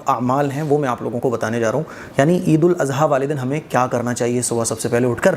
اعمال ہیں وہ میں آپ لوگوں کو بتانے جا رہا ہوں، یعنی عید الاضحیٰ والے دن ہمیں کیا کرنا چاہیے صبح سب سے پہلے اٹھ کر۔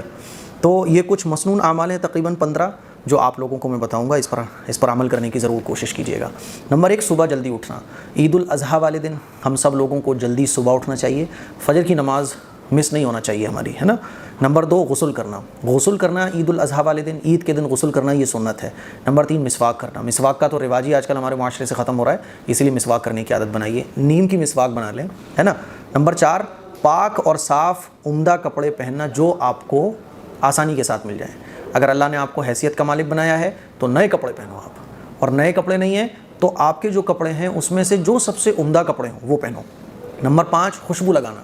تو یہ کچھ مسنون اعمال ہیں تقریباً 15 جو آپ لوگوں کو میں بتاؤں گا، اس پر عمل کرنے کی ضرور کوشش کیجیے گا۔ نمبر 1، صبح جلدی اٹھنا۔ عید الاضحیٰ والے دن ہم سب لوگوں کو جلدی صبح اٹھنا چاہیے، فجر کی نماز مس نہیں ہونا چاہیے ہماری، ہے نا۔ نمبر 2، غسل کرنا۔ غسل کرنا عید الاضحیٰ والے دن، عید کے دن غسل کرنا یہ سنت ہے۔ نمبر 3، مسواک کرنا۔ مسواک کا تو رواج ہی آج کل ہمارے معاشرے سے ختم ہو رہا ہے، اسی لیے مسواک کرنے کی عادت بنائیے، نیم کی مسواک بنا لیں، ہے نا۔ نمبر 4، پاک اور صاف عمدہ کپڑے پہننا جو آپ کو آسانی کے ساتھ مل جائیں۔ اگر اللہ نے آپ کو حیثیت کا مالک بنایا ہے تو نئے کپڑے پہنو آپ، اور نئے کپڑے نہیں ہیں تو آپ کے جو کپڑے ہیں اس میں سے جو سب سے عمدہ کپڑے ہوں وہ پہنو۔ نمبر 5، خوشبو لگانا،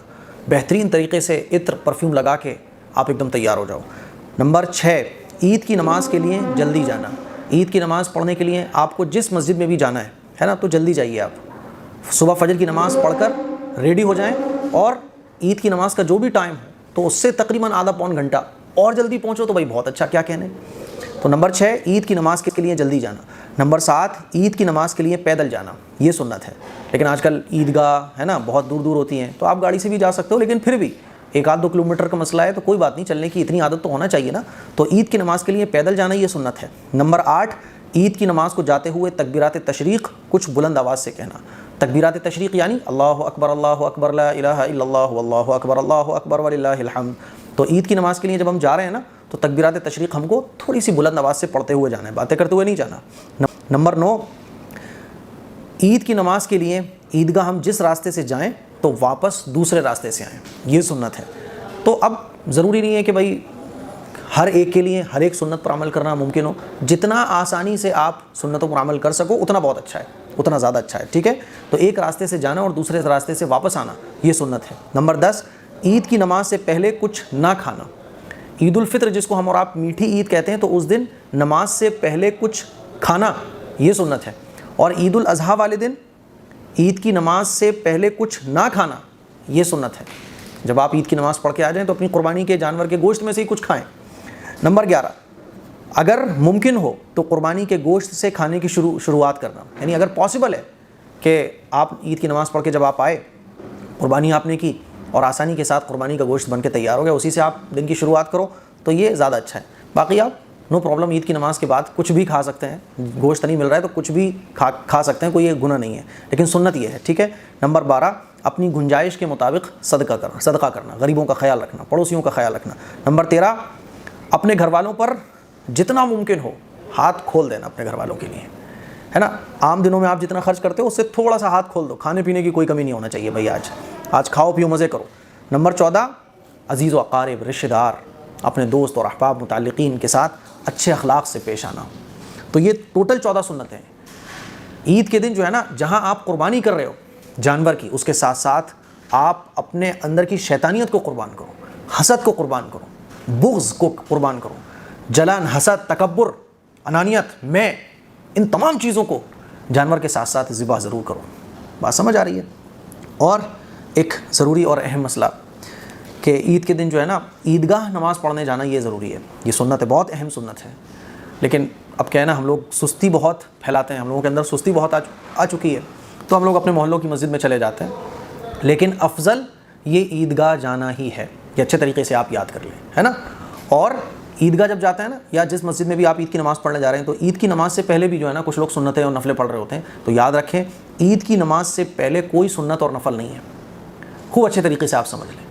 بہترین طریقے سے عطر پرفیوم لگا کے آپ ایک دم تیار ہو جاؤ۔ نمبر 6، عید کی نماز کے لیے جلدی جانا۔ عید کی نماز پڑھنے کے لیے آپ کو جس مسجد میں بھی جانا ہے نا، تو جلدی جائیے آپ، صبح فجر کی نماز پڑھ کر ریڈی ہو جائیں، اور عید کی نماز کا جو بھی ٹائم ہو تو اس سے تقریباً آدھا پون گھنٹہ اور جلدی پہنچو تو بھائی بہت اچھا، کیا کہنے۔ تو نمبر 6، عید کی نماز کے لیے جلدی جانا۔ نمبر 7، عید کی نماز کے لیے پیدل جانا، یہ سنت ہے، لیکن آج کل عیدگاہ ہے نا بہت دور دور ہوتی ہیں، تو آپ گاڑی سے بھی جا سکتے ہو، لیکن پھر بھی 1-2 کلومیٹر کا مسئلہ ہے تو کوئی بات نہیں، چلنے کی اتنی عادت تو ہونا چاہیے نا، تو عید کی نماز کے لیے پیدل جانا یہ سنت ہے۔ نمبر 8، عید کی نماز کو جاتے ہوئے تکبیرات تشریق کچھ بلند آواز سے کہنا۔ تکبیرات تشریق یعنی اللہ اکبر لا الہ الا اللہ واللہ اکبر وللہ الحمد۔ تو عید کی نماز کے لیے جب ہم جا رہے ہیں نا تو تکبیرات تشریق ہم کو تھوڑی سی بلند آواز سے پڑھتے ہوئے جانا ہے، باتیں کرتے ہوئے نہیں جانا۔ نمبر 9، عید کی نماز کے لیے عیدگاہ ہم جس راستے سے جائیں تو واپس دوسرے راستے سے آئیں، یہ سنت ہے۔ تو اب ضروری نہیں ہے کہ بھائی ہر ایک کے لیے ہر ایک سنت پر عمل کرنا ممکن ہو، جتنا آسانی سے آپ سنتوں پر عمل کر سکو اتنا بہت اچھا ہے، اتنا زیادہ اچھا ہے، ٹھیک ہے۔ تو ایک راستے سے جانا اور دوسرے راستے سے واپس آنا یہ سنت ہے۔ نمبر 10، عید کی نماز سے پہلے کچھ نہ کھانا۔ عید الفطر جس کو ہم اور آپ میٹھی عید کہتے ہیں، تو اس دن نماز سے پہلے کچھ کھانا یہ سنت ہے، اور عید الاضحیٰ والے دن عید کی نماز سے پہلے کچھ نہ کھانا یہ سنت ہے۔ جب آپ عید کی نماز پڑھ کے آ جائیں تو اپنی قربانی کے جانور کے گوشت میں سے ہی کچھ کھائیں۔ نمبر 11، اگر ممکن ہو تو قربانی کے گوشت سے کھانے کی شروعات کرنا، یعنی اگر پاسبل ہے کہ آپ عید کی نماز پڑھ کے جب آپ آئے، قربانی آپ نے کی اور آسانی کے ساتھ قربانی کا گوشت بن کے تیار ہو گیا، اسی سے آپ دن کی شروعات کرو تو یہ زیادہ اچھا ہے۔ باقی آپ نو پرابلم عید کی نماز کے بعد کچھ بھی کھا سکتے ہیں، گوشت نہیں مل رہا ہے تو کچھ بھی کھا سکتے ہیں، کوئی یہ گناہ نہیں ہے، لیکن سنت یہ ہے، ٹھیک ہے۔ نمبر 12، اپنی گنجائش کے مطابق صدقہ کرنا، غریبوں کا خیال رکھنا، پڑوسیوں کا خیال رکھنا۔ نمبر 13، اپنے گھر والوں پر جتنا ممکن ہو ہاتھ کھول دینا اپنے گھر والوں کے لیے، ہے نا۔ عام دنوں میں آپ جتنا خرچ کرتے ہو اس سے تھوڑا سا ہاتھ کھول دو، کھانے پینے کی کوئی کمی نہیں ہونا چاہیے بھائی، آج کھاؤ پیو مزے کرو۔ نمبر 14، عزیز و اقارب رشتہ دار اپنے دوست اور احباب متعلقین کے ساتھ اچھے اخلاق سے پیش آنا۔ تو یہ ٹوٹل 14 سنتیں ہیں۔ عید کے دن جو ہے نا، جہاں آپ قربانی کر رہے ہو جانور کی، اس کے ساتھ ساتھ آپ اپنے اندر کی شیطانیت کو قربان کرو، حسد کو قربان کرو، بغض کو قربان کرو، جلن، حسد، تکبر، انانیت، میں، ان تمام چیزوں کو جانور کے ساتھ ساتھ ذبح ضرور کرو۔ بات سمجھ آ رہی ہے؟ اور ایک ضروری اور اہم مسئلہ کہ عید کے دن جو ہے نا عیدگاہ نماز پڑھنے جانا یہ ضروری ہے، یہ سنت ہے، بہت اہم سنت ہے، لیکن اب کیا ہے نا ہم لوگ سستی بہت پھیلاتے ہیں، ہم لوگوں کے اندر سستی بہت آ چکی ہے، تو ہم لوگ اپنے محلوں کی مسجد میں چلے جاتے ہیں، لیکن افضل یہ عیدگاہ جانا ہی ہے، یہ اچھے طریقے سے آپ یاد کر لیں، ہے نا۔ اور عیدگاہ جب جاتے ہیں نا، یا جس مسجد میں بھی آپ عید کی نماز پڑھنے جا رہے ہیں، تو عید کی نماز سے پہلے بھی جو ہے نا کچھ لوگ سنتیں اور نفلیں پڑھ رہے ہوتے ہیں، تو یاد رکھیں عید کی نماز سے پہلے کوئی سنت اور نفل نہیں ہے، خوب اچھے طریقے سے آپ سمجھ لیں۔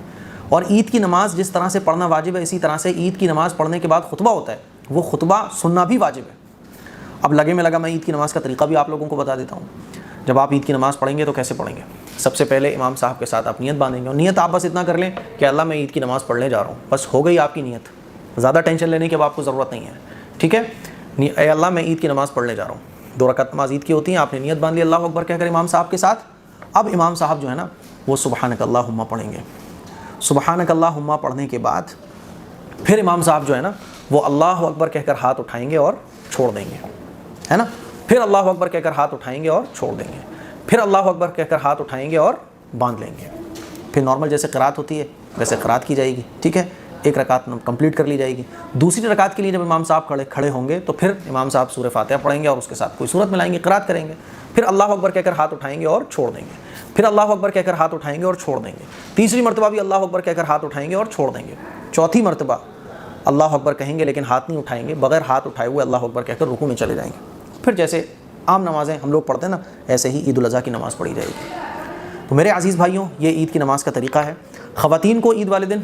اور عید کی نماز جس طرح سے پڑھنا واجب ہے، اسی طرح سے عید کی نماز پڑھنے کے بعد خطبہ ہوتا ہے، وہ خطبہ سننا بھی واجب ہے۔ اب لگے میں لگا میں عید کی نماز کا طریقہ بھی آپ لوگوں کو بتا دیتا ہوں۔ جب آپ عید کی نماز پڑھیں گے تو کیسے پڑھیں گے؟ سب سے پہلے امام صاحب کے ساتھ آپ نیت باندھیں گے، اور نیت آپ بس اتنا کر لیں کہ اللہ میں عید کی نماز پڑھنے جا رہا ہوں، بس ہو گئی آپ کی نیت، زیادہ ٹینشن لینے کی اب آپ کو ضرورت نہیں ہے، ٹھیک ہے۔ اے اللہ میں عید کی نماز پڑھنے جا رہا ہوں، 2 رکعت نماز عید کی ہوتی ہیں، آپ نے نیت باندھ لی اللہ اکبر کہہ کر امام صاحب کے ساتھ۔ اب امام صاحب جو ہے نا وہ سبحانک اللہم پڑھیں گے، سبحانک اللہم پڑھنے کے بعد پھر امام صاحب جو ہے نا وہ اللہ اکبر کہہ کر ہاتھ اٹھائیں گے اور چھوڑ دیں گے، ہے نا۔ پھر اللہ اکبر کہہ کر ہاتھ اٹھائیں گے اور چھوڑ دیں گے، پھر اللہ اکبر کہہ کر ہاتھ اٹھائیں گے اور باندھ لیں گے، پھر نارمل جیسے قرات ہوتی ہے ویسے قرات کی جائے گی، ٹھیک ہے۔ 1 رکعت کمپلیٹ کر لی جائے گی۔ دوسری رکعت کے لیے جب امام صاحب کھڑے ہوں گے تو پھر امام صاحب سورہ فاتحہ پڑھیں گے اور اس کے ساتھ کوئی سورت ملائیں گے، قرات کریں گے، پھر اللہ اکبر کہہ کر ہاتھ اٹھائیں گے اور چھوڑ دیں گے، پھر اللہ اکبر کہہ کر ہاتھ اٹھائیں گے اور چھوڑ دیں گے، تیسری مرتبہ بھی اللہ اکبر کہہ کر ہاتھ اٹھائیں گے اور چھوڑ دیں گے، چوتھی مرتبہ اللہ اکبر کہیں گے لیکن ہاتھ نہیں اٹھائیں گے، بغیر ہاتھ اٹھائے ہوئے اللہ اکبر کہہ کر رکوع میں چلے جائیں گے۔ پھر جیسے عام نمازیں ہم لوگ پڑھتے ہیں نا، ایسے ہی عید الاضحیٰ کی نماز پڑھی جائے گی۔ تو میرے عزیز بھائیوں، یہ عید کی نماز کا طریقہ ہے۔ خواتین کو عید والے دن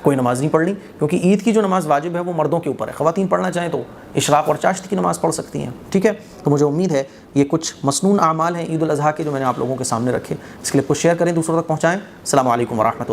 کوئی نماز نہیں پڑھنی، کیونکہ عید کی جو نماز واجب ہے وہ مردوں کے اوپر ہے۔ خواتین پڑھنا چاہیں تو اشراق اور چاشت کی نماز پڑھ سکتی ہیں، ٹھیک ہے۔ تو مجھے امید ہے یہ کچھ مسنون اعمال ہیں عید الاضحیٰ کے جو میں نے آپ لوگوں کے سامنے رکھے، اس کلپ کو شیئر کریں، دوسروں تک پہنچائیں۔ السلام علیکم ورحمۃ اللہ۔